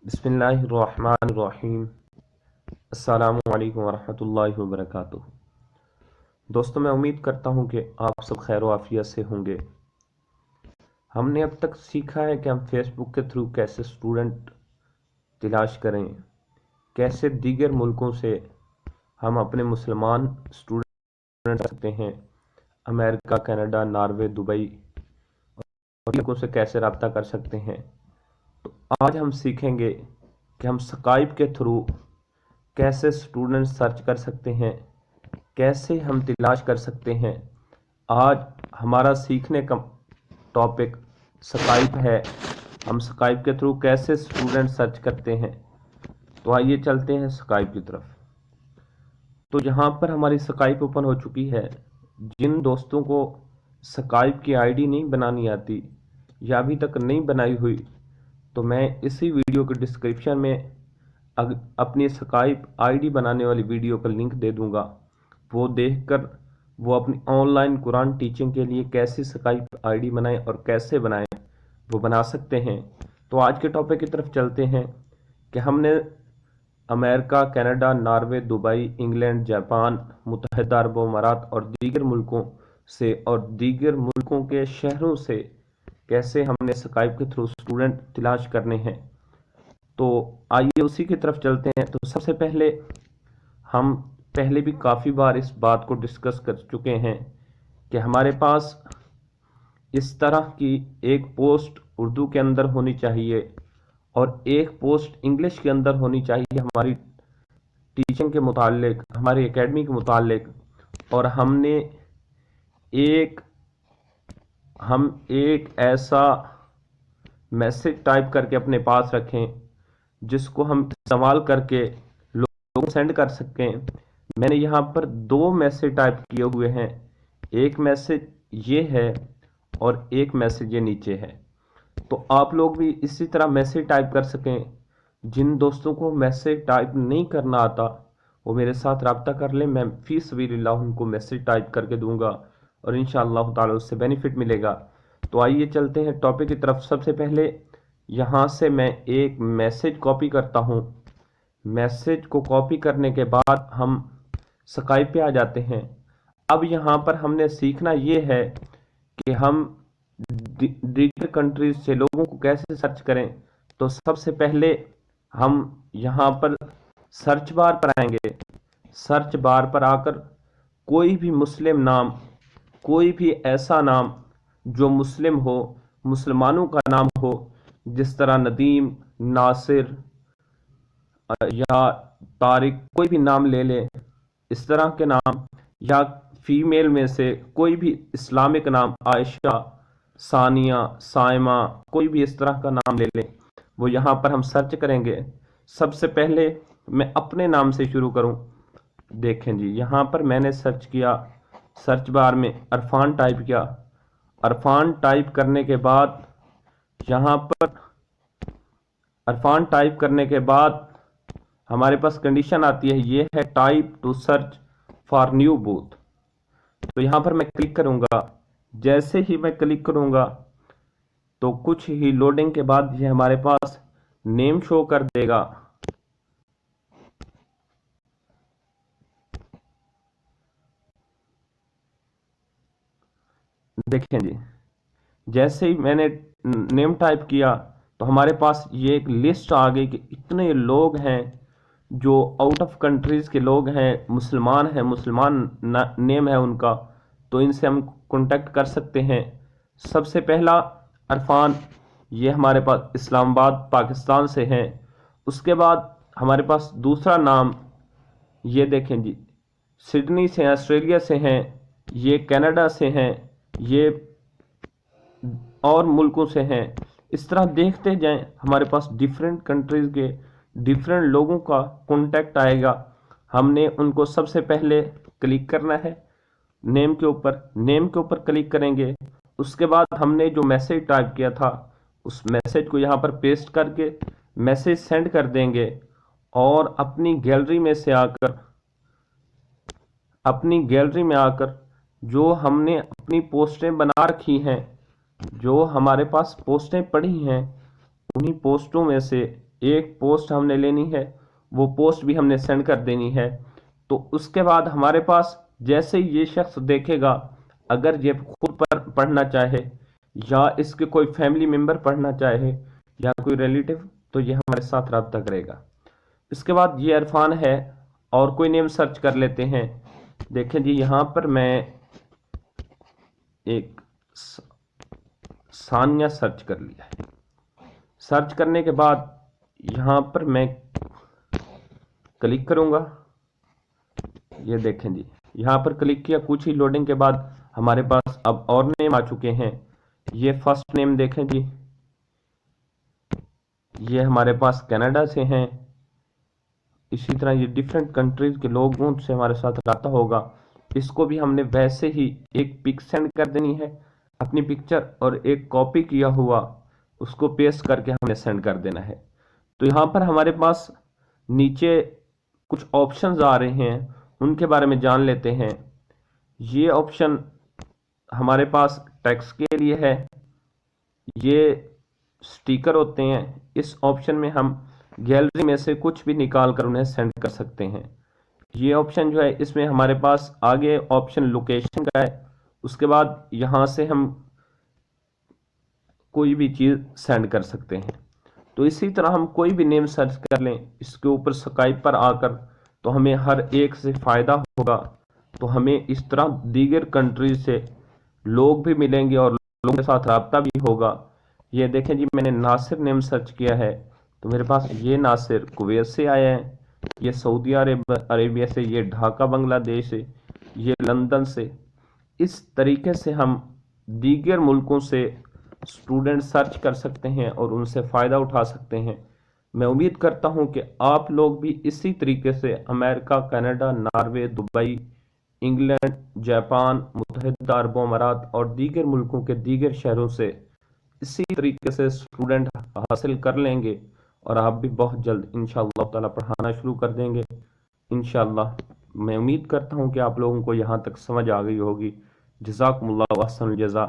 बिस्मिल्लाहिर्रहमानिर्रहीम। अस्सलामु अलैकुम वरहमतुल्लाहि वबरकातुहू। दोस्तों, मैं उम्मीद करता हूँ कि आप सब खैर आफियत से होंगे। हमने अब तक सीखा है कि हम फेसबुक के थ्रू कैसे स्टूडेंट तलाश करें, कैसे दीगर मुल्कों से हम अपने मुसलमान स्टूडेंट सकते हैं, अमेरिका, कनाडा, नॉर्वे, दुबई और मुल्कों से कैसे रब्ता कर सकते हैं। तो आज हम सीखेंगे कि हम स्काइप के थ्रू कैसे स्टूडेंट सर्च कर सकते हैं, कैसे हम तलाश कर सकते हैं। आज हमारा सीखने का टॉपिक स्काइप है। हम स्काइप के थ्रू कैसे स्टूडेंट सर्च करते हैं। तो आइए चलते हैं स्काइप की तरफ। तो यहाँ पर हमारी स्काइप ओपन हो चुकी है। जिन दोस्तों को स्काइप की आईडी नहीं बनानी आती या अभी तक नहीं बनाई हुई, तो मैं इसी वीडियो के डिस्क्रिप्शन में अपनी स्काइप आईडी बनाने वाली वीडियो का लिंक दे दूंगा। वो देखकर वो अपनी ऑनलाइन कुरान टीचिंग के लिए कैसे स्काइप आईडी बनाएं और कैसे बनाएं वो बना सकते हैं। तो आज के टॉपिक की तरफ चलते हैं कि हमने America, Canada, Norway, Dubai, England, Japan, मुत्तहिदा अरब अमारात और दीगर मुल्कों से और दीगर मुल्कों के शहरों से कैसे हमने स्काइप के थ्रू स्टूडेंट तलाश करने हैं। तो आइए उसी की तरफ चलते हैं। तो सबसे पहले हम पहले भी काफ़ी बार इस बात को डिस्कस कर चुके हैं कि हमारे पास इस तरह की एक पोस्ट उर्दू के अंदर होनी चाहिए और एक पोस्ट इंग्लिश के अंदर होनी चाहिए हमारी टीचिंग के मुतालिक, हमारी एकेडमी के मुतालिक। और एक हम एक ऐसा मैसेज टाइप करके अपने पास रखें जिसको हम इस्तेमाल करके लोगों को सेंड कर सकें। मैंने यहाँ पर दो मैसेज टाइप किए हुए हैं। एक मैसेज ये है और एक मैसेज ये नीचे है। तो आप लोग भी इसी तरह मैसेज टाइप कर सकें। जिन दोस्तों को मैसेज टाइप नहीं करना आता वो मेरे साथ रब्ता कर लें। मैं फी सबीलिल्लाह उनको मैसेज टाइप करके दूंगा और इंशाअल्लाह ताला उससे बेनिफिट मिलेगा। तो आइए चलते हैं टॉपिक की तरफ। सबसे पहले यहाँ से मैं एक मैसेज कॉपी करता हूँ। मैसेज को कॉपी करने के बाद हम स्काइप पे आ जाते हैं। अब यहाँ पर हमने सीखना ये है कि हम दीगर कंट्रीज से लोगों को कैसे सर्च करें। तो सबसे पहले हम यहाँ पर सर्च बार पर आएंगे। सर्च बार पर आकर कोई भी मुस्लिम नाम, कोई भी ऐसा नाम जो मुस्लिम हो, मुसलमानों का नाम हो, जिस तरह नदीम, नासिर या तारिक, कोई भी नाम ले लें। इस तरह के नाम या फीमेल में से कोई भी इस्लामिक नाम, आयशा, सानिया, साइमा, कोई भी इस तरह का नाम ले लें। वो यहाँ पर हम सर्च करेंगे। सबसे पहले मैं अपने नाम से शुरू करूँ। देखें जी, यहाँ पर मैंने सर्च किया, सर्च बार में अरफान टाइप किया। अरफान टाइप करने के बाद यहाँ पर अरफान टाइप करने के बाद हमारे पास कंडीशन आती है, ये है type two search for new booth. तो यहाँ पर मैं क्लिक करूँगा। जैसे ही मैं क्लिक करूँगा तो कुछ ही लोडिंग के बाद ये हमारे पास नेम शो कर देगा। देखें जी, जैसे ही मैंने नेम टाइप किया तो हमारे पास ये एक लिस्ट आ गई कि इतने लोग हैं जो आउट ऑफ कंट्रीज के लोग हैं, मुसलमान हैं, मुसलमान नेम है उनका। तो इनसे हम कांटेक्ट कर सकते हैं। सबसे पहला अरफान, ये हमारे पास इस्लामाबाद पाकिस्तान से हैं। उसके बाद हमारे पास दूसरा नाम, ये देखें जी, सिडनी से, ऑस्ट्रेलिया से हैं, ये कनाडा से हैं, ये और मुल्कों से हैं। इस तरह देखते जाएं, हमारे पास डिफरेंट कंट्रीज के डिफरेंट लोगों का कांटेक्ट आएगा। हमने उनको सबसे पहले क्लिक करना है नेम के ऊपर। नेम के ऊपर क्लिक करेंगे। उसके बाद हमने जो मैसेज टाइप किया था उस मैसेज को यहाँ पर पेस्ट करके मैसेज सेंड कर देंगे। और अपनी गैलरी में आकर जो हमने अपनी पोस्टें बना रखी हैं, जो हमारे पास पोस्टें पड़ी हैं, उन्हीं पोस्टों में से एक पोस्ट हमने लेनी है, वो पोस्ट भी हमने सेंड कर देनी है। तो उसके बाद हमारे पास जैसे ही ये शख्स देखेगा, अगर ये खुद पर पढ़ना चाहे या इसके कोई फैमिली मेम्बर पढ़ना चाहे या कोई रिलेटिव, तो ये हमारे साथ रब्ता करेगा। इसके बाद ये इरफान है, और कोई नेम सर्च कर लेते हैं। देखें जी, यहाँ पर मैं एक सानिया सर्च कर लिया है। सर्च करने के बाद यहाँ पर मैं क्लिक करूँगा। ये देखें जी, यहाँ पर क्लिक किया, कुछ ही लोडिंग के बाद हमारे पास अब और नेम आ चुके हैं। ये फर्स्ट नेम देखें जी, ये हमारे पास कनाडा से हैं। इसी तरह ये डिफरेंट कंट्रीज के लोगों से हमारे साथ रब्ता होगा। इसको भी हमने वैसे ही एक पिक सेंड कर देनी है, अपनी पिक्चर, और एक कॉपी किया हुआ उसको पेस्ट करके हमने सेंड कर देना है। तो यहाँ पर हमारे पास नीचे कुछ ऑप्शंस आ रहे हैं, उनके बारे में जान लेते हैं। ये ऑप्शन हमारे पास टेक्स्ट के लिए है, ये स्टिकर होते हैं। इस ऑप्शन में हम गैलरी में से कुछ भी निकाल कर उन्हें सेंड कर सकते हैं। ये ऑप्शन जो है, इसमें हमारे पास आगे ऑप्शन लोकेशन का है। उसके बाद यहाँ से हम कोई भी चीज़ सेंड कर सकते हैं। तो इसी तरह हम कोई भी नेम सर्च कर लें इसके ऊपर स्काइप पर आकर, तो हमें हर एक से फ़ायदा होगा। तो हमें इस तरह दीगर कंट्री से लोग भी मिलेंगे और लोगों के साथ रब्ता भी होगा। ये देखें जी, मैंने नासिर नेम सर्च किया है, तो मेरे पास ये नासिर कुवैत से आया है, ये सऊदी अरेबिया से, ये ढाका बांग्लादेश से, ये लंदन से। इस तरीके से हम दीगर मुल्कों से स्टूडेंट सर्च कर सकते हैं और उनसे फ़ायदा उठा सकते हैं। मैं उम्मीद करता हूं कि आप लोग भी इसी तरीके से America, Canada, Norway, Dubai, England, Japan, मुत्तहिदा अरब अमारात और दीगर मुल्कों के दीगर शहरों से इसी तरीके से स्टूडेंट हासिल कर लेंगे, और आप भी बहुत जल्द इंशाअल्लाह ताला पढ़ाना शुरू कर देंगे इंशाअल्लाह। मैं उम्मीद करता हूं कि आप लोगों को यहाँ तक समझ आ गई होगी। जज़ाकुमुल्लाह व अहसनुल जज़ा।